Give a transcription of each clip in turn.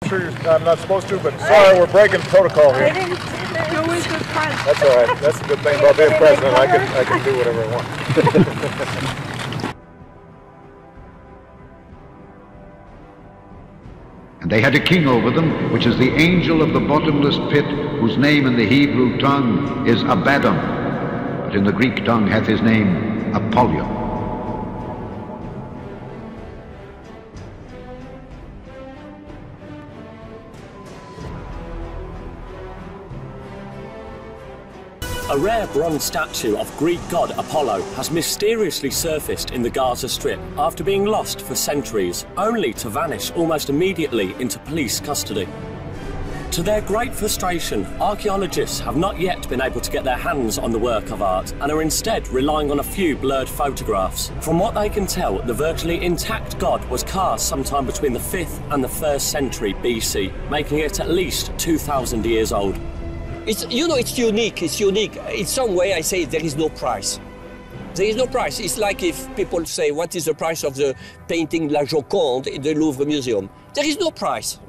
sure I'm not supposed to, but sorry, we're breaking protocol here. You're always good friends. That's all right. That's the good thing about being president. I can do whatever I want. And they had a king over them, which is the angel of the bottomless pit, whose name in the Hebrew tongue is Abaddon, but in the Greek tongue hath his name Apollyon. A rare bronze statue of Greek god Apollo has mysteriously surfaced in the Gaza Strip after being lost for centuries, only to vanish almost immediately into police custody. To their great frustration, archaeologists have not yet been able to get their hands on the work of art and are instead relying on a few blurred photographs. From what they can tell, the virtually intact god was cast sometime between the 5th and the 1st century BC, making it at least 2,000 years old. It's unique, it's unique. In some way I say there is no price. There is no price. It's like if people say, what is the price of the painting La Joconde in the Louvre Museum? There is no price,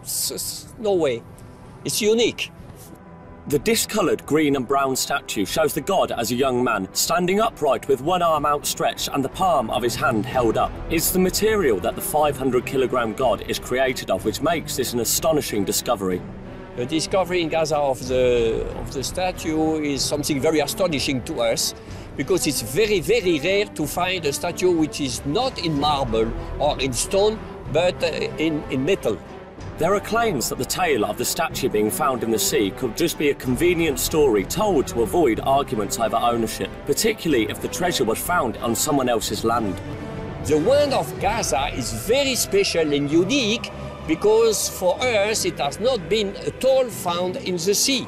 no way. It's unique. The discoloured green and brown statue shows the god as a young man, standing upright with one arm outstretched and the palm of his hand held up. It's the material that the 500-kilogram god is created of which makes this an astonishing discovery. The discovery in Gaza of the statue is something very astonishing to us because it's very, very rare to find a statue which is not in marble or in stone, but in metal. There are claims that the tale of the statue being found in the sea could just be a convenient story told to avoid arguments over ownership, particularly if the treasure was found on someone else's land. The one of Gaza is very special and unique because for us it has not been at all found in the sea,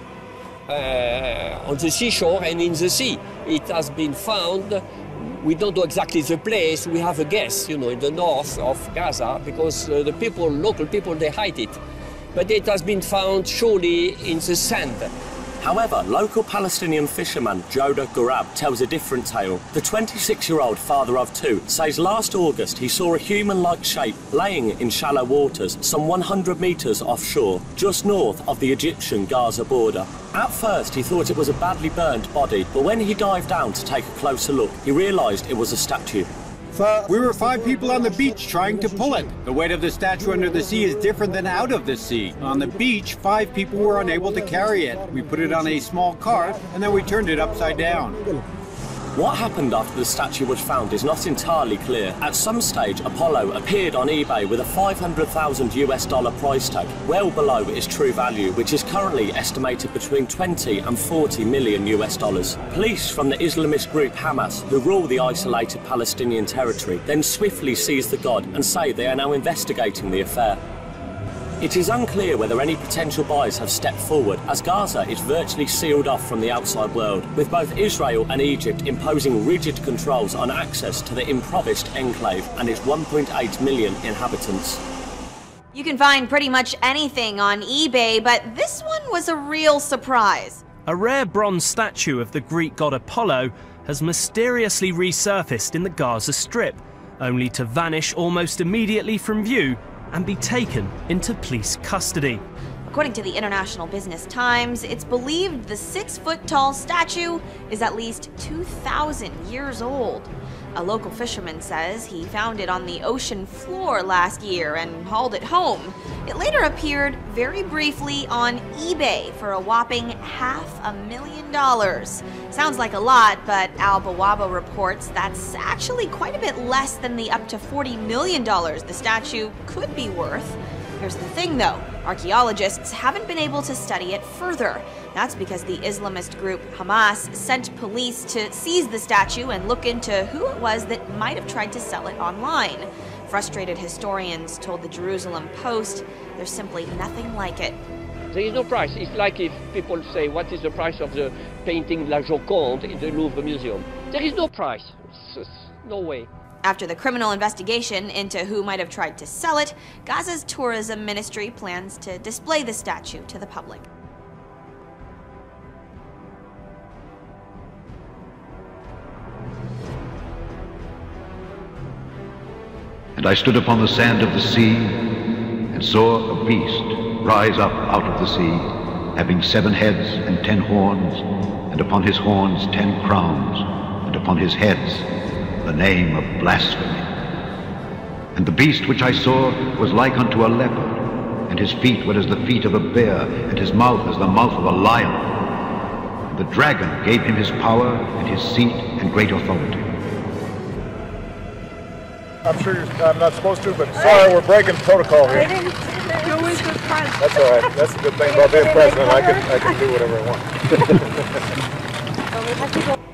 on the seashore and in the sea. It has been found, we don't know exactly the place, we have a guess, in the north of Gaza, because the people, local people, they hide it. But it has been found surely in the sand. However, local Palestinian fisherman Joda Gurab tells a different tale. The 26-year-old father of two says last August he saw a human-like shape laying in shallow waters some 100 metres offshore, just north of the Egyptian Gaza border. At first he thought it was a badly burned body, but when he dived down to take a closer look, he realised it was a statue. We were 5 people on the beach trying to pull it. The weight of the statue under the sea is different than out of the sea. On the beach, 5 people were unable to carry it. We put it on a small cart and then we turned it upside down. What happened after the statue was found is not entirely clear. At some stage, Apollo appeared on eBay with a $500,000 price tag, well below its true value, which is currently estimated between 20 and 40 million US dollars. Police from the Islamist group Hamas, who rule the isolated Palestinian territory, then swiftly seize the god and say they are now investigating the affair. It is unclear whether any potential buyers have stepped forward, as Gaza is virtually sealed off from the outside world, with both Israel and Egypt imposing rigid controls on access to the impoverished enclave and its 1.8 million inhabitants. You can find pretty much anything on eBay, but this one was a real surprise. A rare bronze statue of the Greek god Apollo has mysteriously resurfaced in the Gaza Strip, only to vanish almost immediately from view and be taken into police custody. According to the International Business Times, it's believed the 6-foot-tall statue is at least 2,000 years old. A local fisherman says he found it on the ocean floor last year and hauled it home. It later appeared very briefly on eBay for a whopping $500,000. Sounds like a lot, but Al Bawaba reports that's actually quite a bit less than the up to $40 million the statue could be worth. Here's the thing though, archaeologists haven't been able to study it further. That's because the Islamist group Hamas sent police to seize the statue and look into who it was that might have tried to sell it online. Frustrated historians told the Jerusalem Post there's simply nothing like it. There is no price. It's like if people say, what is the price of the painting La Joconde in the Louvre Museum? There is no price. No way. After the criminal investigation into who might have tried to sell it, Gaza's tourism ministry plans to display the statue to the public. And I stood upon the sand of the sea and saw a beast rise up out of the sea, having 7 heads and 10 horns, and upon his horns 10 crowns, and upon his heads the name of blasphemy. And the beast which I saw was like unto a leopard, and his feet were as the feet of a bear, and his mouth as the mouth of a lion. And the dragon gave him his power, and his seat, and great authority. I'm sure I'm not supposed to, but sorry, we're breaking protocol I here. didn't. Go with the president. That's all right. That's the good thing about being president. I can do whatever I want.